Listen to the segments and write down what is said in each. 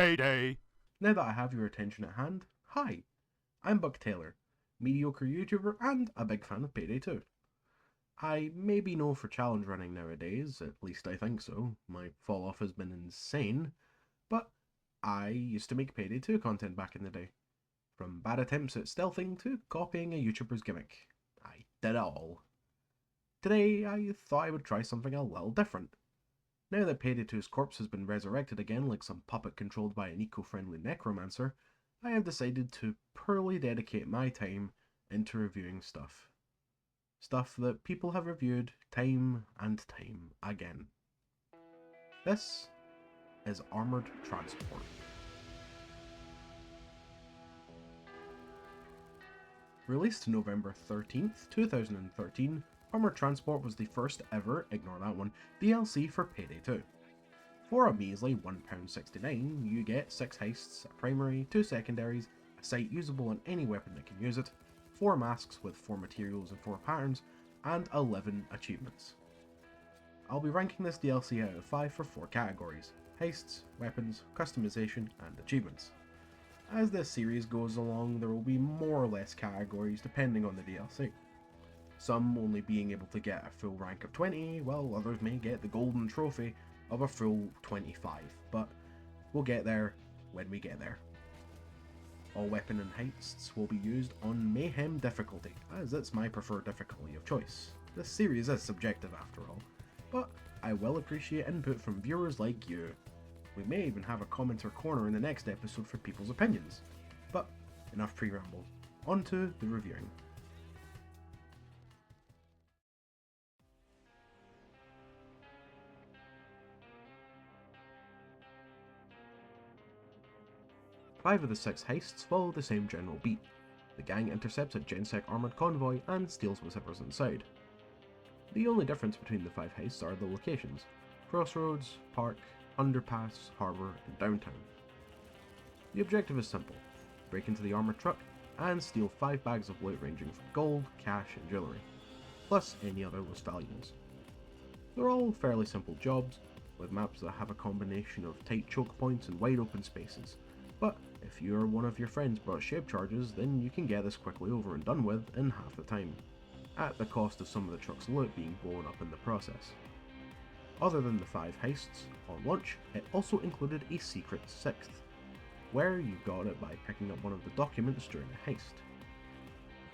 Payday! Now that I have your attention at hand, hi, I'm Buck Taylor, mediocre YouTuber and a big fan of Payday 2. I may be known for challenge running nowadays, at least I think so, my fall off has been insane, but I used to make Payday 2 content back in the day. From bad attempts at stealthing to copying a YouTuber's gimmick. I did it all. Today I thought I would try something a little different. Now that Payday 2's corpse has been resurrected again like some puppet controlled by an eco-friendly necromancer, I have decided to purely dedicate my time into reviewing stuff. Stuff that people have reviewed time and time again. This is Armoured Transport. Released November 13th, 2013, Armoured Transport was the first ever, ignore that one, DLC for Payday 2. For a measly £1.69, you get 6 heists, a primary, 2 secondaries, a sight usable on any weapon that can use it, 4 masks with 4 materials and 4 patterns, and 11 achievements. I'll be ranking this DLC out of 5 for 4 categories: heists, weapons, customization, and achievements. As this series goes along, there will be more or less categories depending on the DLC. Some only being able to get a full rank of 20, while others may get the golden trophy of a full 25, but we'll get there when we get there. All weapon and heists will be used on Mayhem difficulty, as it's my preferred difficulty of choice. This series is subjective after all, but I will appreciate input from viewers like you. We may even have a commenter corner in the next episode for people's opinions. But enough pre-ramble, on to the reviewing. Five of the 6 heists follow the same general beat. The gang intercepts a Gensec armoured convoy and steals whatever's inside. The only difference between the 5 heists are the locations: Crossroads, Park, Underpass, Harbour, and Downtown. The objective is simple: break into the armoured truck and steal 5 bags of loot ranging from gold, cash, and jewellery, plus any other loose valuables. They're all fairly simple jobs, with maps that have a combination of tight choke points and wide open spaces, but if you or one of your friends brought shape charges, then you can get this quickly over and done with in half the time, at the cost of some of the truck's loot being blown up in the process. Other than the 5 heists, on launch, it also included a secret 6th, where you got it by picking up one of the documents during a heist.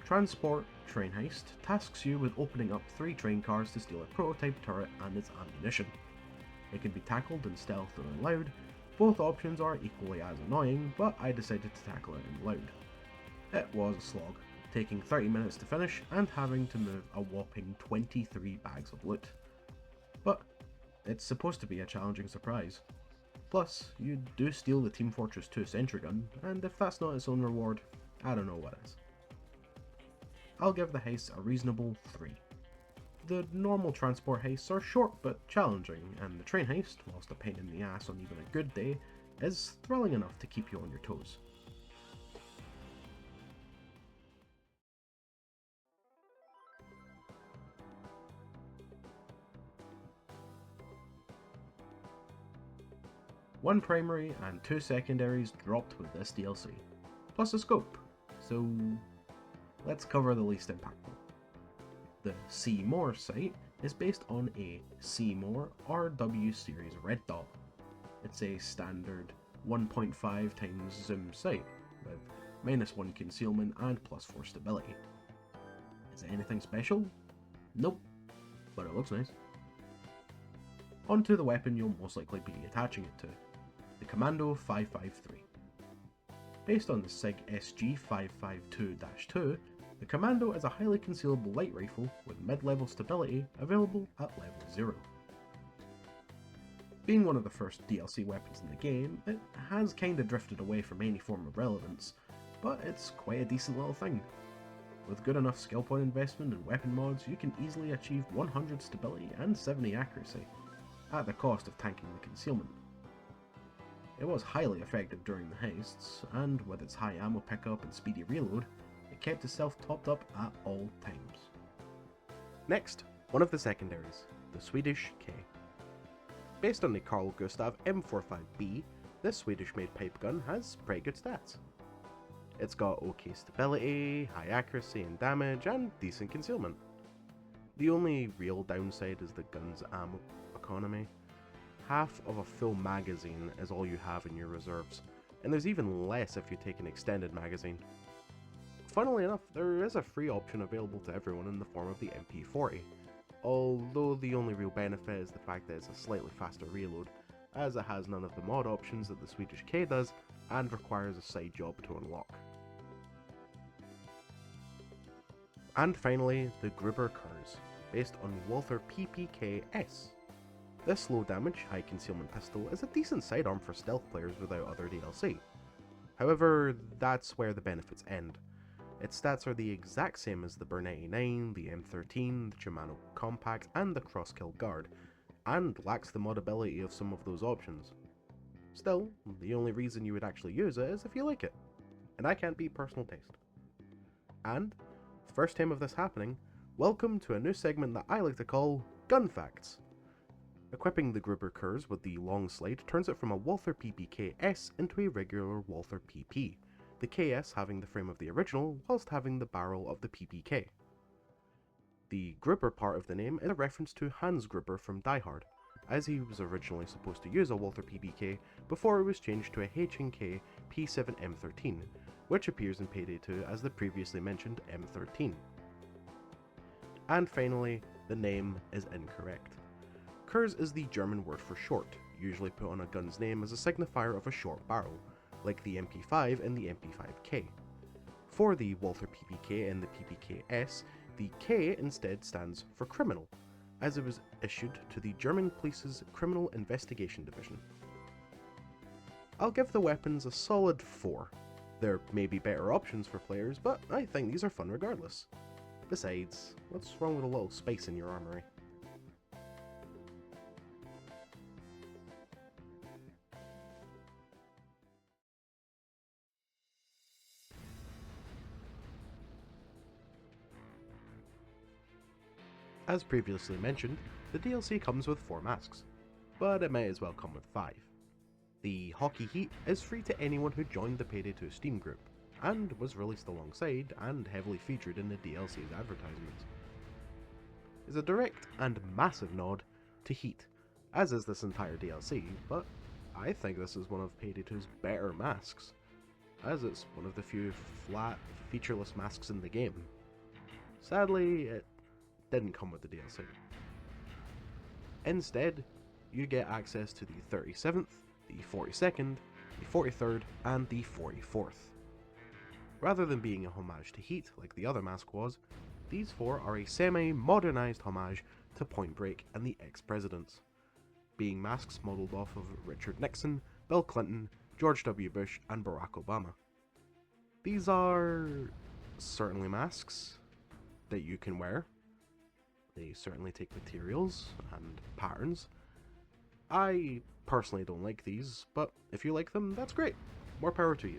Transport Train Heist tasks you with opening up 3 train cars to steal a prototype turret and its ammunition. It can be tackled in stealth or in loud. Both options are equally as annoying, but I decided to tackle it in loud. It was a slog, taking 30 minutes to finish and having to move a whopping 23 bags of loot. But it's supposed to be a challenging surprise. Plus, you do steal the Team Fortress 2 sentry gun, and if that's not its own reward, I don't know what is. I'll give the heist a reasonable 3. The normal transport heists are short but challenging, and the train heist, whilst a pain in the ass on even a good day, is thrilling enough to keep you on your toes. One primary and 2 secondaries dropped with this DLC, plus a scope, so let's cover the least impactful. The See More site is based on a See More RW series red dot. It's a standard 1.5 times zoom sight, with -1 concealment and +4 stability. Is it anything special? Nope, but it looks nice. Onto the weapon you'll most likely be attaching it to, the Commando 553. Based on the SIG SG552-2, the Commando is a highly concealable light rifle with mid-level stability available at level 0. Being one of the first DLC weapons in the game, it has kinda drifted away from any form of relevance, but it's quite a decent little thing. With good enough skill point investment and weapon mods, you can easily achieve 100 stability and 70 accuracy, at the cost of tanking the concealment. It was highly effective during the heists, and with its high ammo pickup and speedy reload, it kept itself topped up at all times. Next, one of the secondaries, the Swedish K. Based on the Carl Gustav M45B, This Swedish-made pipe gun has pretty good stats. It's got okay stability, high accuracy and damage, and decent concealment. The only real downside is the gun's ammo economy. Half of a full magazine is all you have in your reserves, and there's even less if you take an extended magazine. Funnily enough, there is a free option available to everyone in the form of the MP40, although the only real benefit is the fact that it's a slightly faster reload, as it has none of the mod options that the Swedish K does, and requires a side job to unlock. And finally, the Gruber Kurz, based on Walther PPK-S. This low damage, high concealment pistol is a decent sidearm for stealth players without other DLC. However, that's where the benefits end. Its stats are the exact same as the Burn 89, the M13, the Shimano Compact, and the Crosskill Guard, and lacks the modability of some of those options. Still, the only reason you would actually use it is if you like it, and I can't beat personal taste. And, first time of this happening, welcome to a new segment that I like to call Gun Facts. Equipping the Gruber Kurz with the long slide turns it from a Walther PPK-S into a regular Walther PP, the KS having the frame of the original whilst having the barrel of the PPK. The Gruber part of the name is a reference to Hans Gruber from Die Hard, as he was originally supposed to use a Walther PPK before it was changed to a H&K P7M13, which appears in Payday 2 as the previously mentioned M13. And finally, the name is incorrect. Kurz is the German word for short, usually put on a gun's name as a signifier of a short barrel, like the MP5 and the MP5K. For the Walther PPK and the PPK-S, the K instead stands for criminal, as it was issued to the German police's Criminal Investigation Division. I'll give the weapons a solid 4. There may be better options for players, but I think these are fun regardless. Besides, what's wrong with a little space in your armory? As previously mentioned, the DLC comes with 4 masks, but it may as well come with 5. The Hockey Heat is free to anyone who joined the Payday 2 Steam group, and was released alongside and heavily featured in the DLC's advertisements. It's a direct and massive nod to Heat, as is this entire DLC, but I think this is one of Payday 2's better masks, as it's one of the few flat, featureless masks in the game. Sadly, it didn't come with the DLC. Instead, you get access to the 37th, the 42nd, the 43rd, and the 44th. Rather than being a homage to Heat like the other mask was, these 4 are a semi-modernised homage to Point Break and the ex-presidents, being masks modelled off of Richard Nixon, Bill Clinton, George W. Bush, and Barack Obama. These are certainly masks that you can wear. They certainly take materials and patterns. I personally don't like these, but if you like them, that's great. More power to you.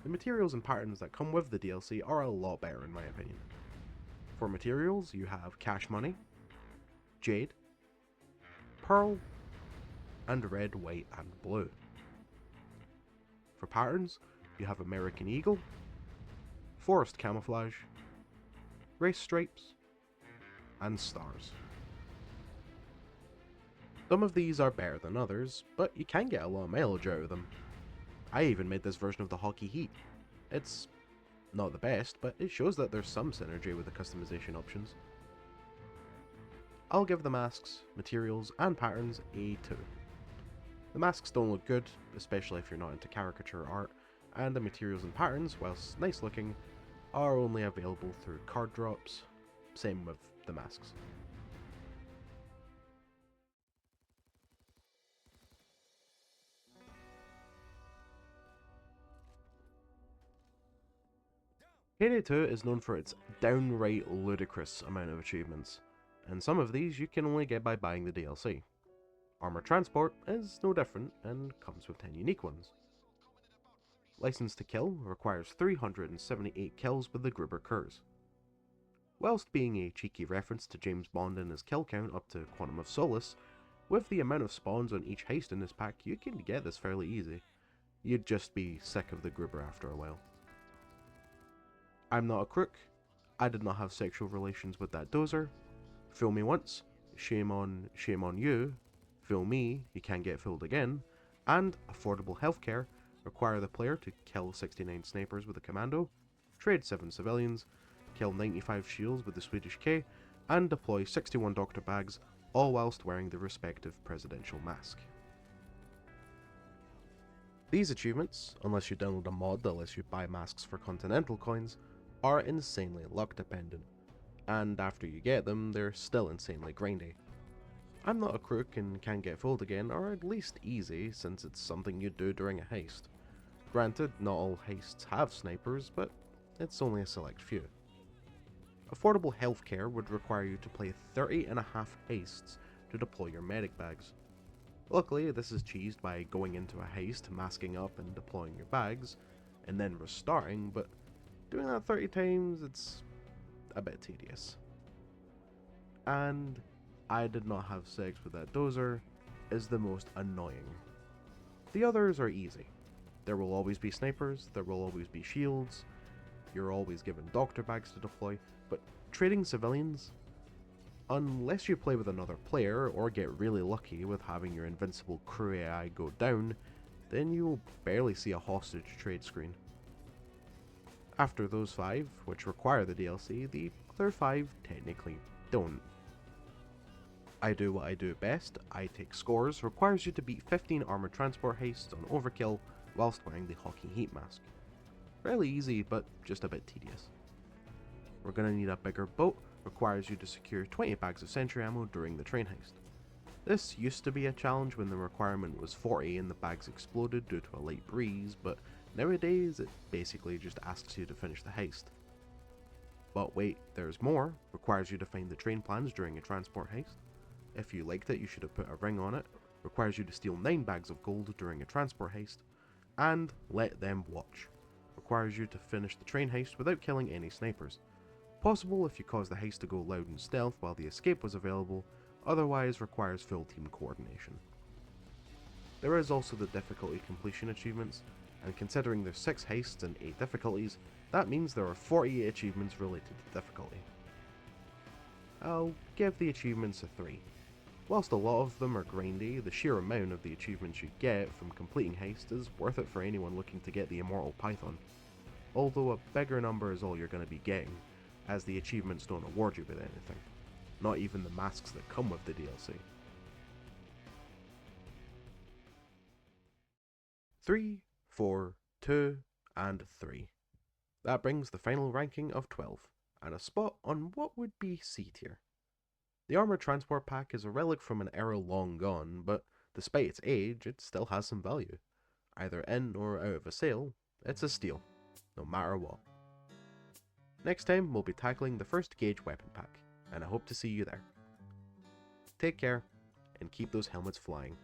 The materials and patterns that come with the DLC are a lot better in my opinion. For materials, you have Cash Money, Jade, Pearl, and Red, White, and Blue. For patterns, you have American Eagle, Forest Camouflage, Race Stripes, and Stars. Some of these are better than others, but you can get a lot of mileage out of them. I even made this version of the Hockey Heat. It's not the best, but it shows that there's some synergy with the customization options. I'll give the masks, materials, and patterns a 2. The masks don't look good, especially if you're not into caricature art, and the materials and patterns, whilst nice looking, are only available through card drops. Same with the masks. Payday 2 is known for its downright ludicrous amount of achievements, and some of these you can only get by buying the DLC. Armored Transport is no different and comes with 10 unique ones. License to Kill requires 378 kills with the Gruber Kurz. Whilst being a cheeky reference to James Bond and his kill count up to Quantum of Solace, With the amount of spawns on each heist in this pack, you can get this fairly easy. You'd just be sick of the Gruber after a while. I'm not a crook. I did not have sexual relations with that dozer. Fool me once, shame on you. Fool me, you can't get fooled again. And affordable healthcare require the player to kill 69 snipers with a commando, trade 7 civilians, kill 95 shields with the Swedish K, and deploy 61 doctor bags, all whilst wearing the respective presidential mask. These achievements, unless you download a mod that lets you buy masks for continental coins, are insanely luck dependent, and after you get them, they're still insanely grindy. I'm not a crook and can get fooled again, or at least easy, since it's something you do during a heist. Granted, not all heists have snipers, but it's only a select few. Affordable healthcare would require you to play 30.5 heists to deploy your medic bags. Luckily, this is cheesed by going into a heist, masking up and deploying your bags, and then restarting, but doing that 30 times, it's a bit tedious. And I did not have sex with that dozer is the most annoying. The others are easy. There will always be snipers, there will always be shields, you're always given doctor bags to deploy, but trading civilians, unless you play with another player or get really lucky with having your invincible crew AI go down, then you will barely see a hostage trade screen. After those 5, which require the DLC, the other 5 technically don't. I do what I do best. I take scores requires you to beat 15 armored transport heists on overkill whilst wearing the hockey heat mask. Fairly easy, but just a bit tedious. We're gonna need a bigger boat, requires you to secure 20 bags of sentry ammo during the train heist. This used to be a challenge when the requirement was 40 and the bags exploded due to a light breeze, but nowadays it basically just asks you to finish the heist. But wait, there's more, requires you to find the train plans during a transport heist. If you liked it, you should have put a ring on it, requires you to steal 9 bags of gold during a transport heist, and let them watch, requires you to finish the train heist without killing any snipers. Possible if you cause the heist to go loud and stealth while the escape was available, otherwise requires full team coordination. There is also the difficulty completion achievements, and considering there's 6 heists and 8 difficulties, that means there are 48 achievements related to difficulty. I'll give the achievements a 3. Whilst a lot of them are grindy, the sheer amount of the achievements you get from completing heists is worth it for anyone looking to get the Immortal Python, although a bigger number is all you're going to be getting, as the achievements don't award you with anything, not even the masks that come with the DLC. 3, 4, 2, and 3. That brings the final ranking of 12, and a spot on what would be C tier. The Armored Transport Pack is a relic from an era long gone, but despite its age, it still has some value. Either in or out of a sale, it's a steal, no matter what. Next time, we'll be tackling the first Gauge Weapon Pack, and I hope to see you there. Take care, and keep those helmets flying.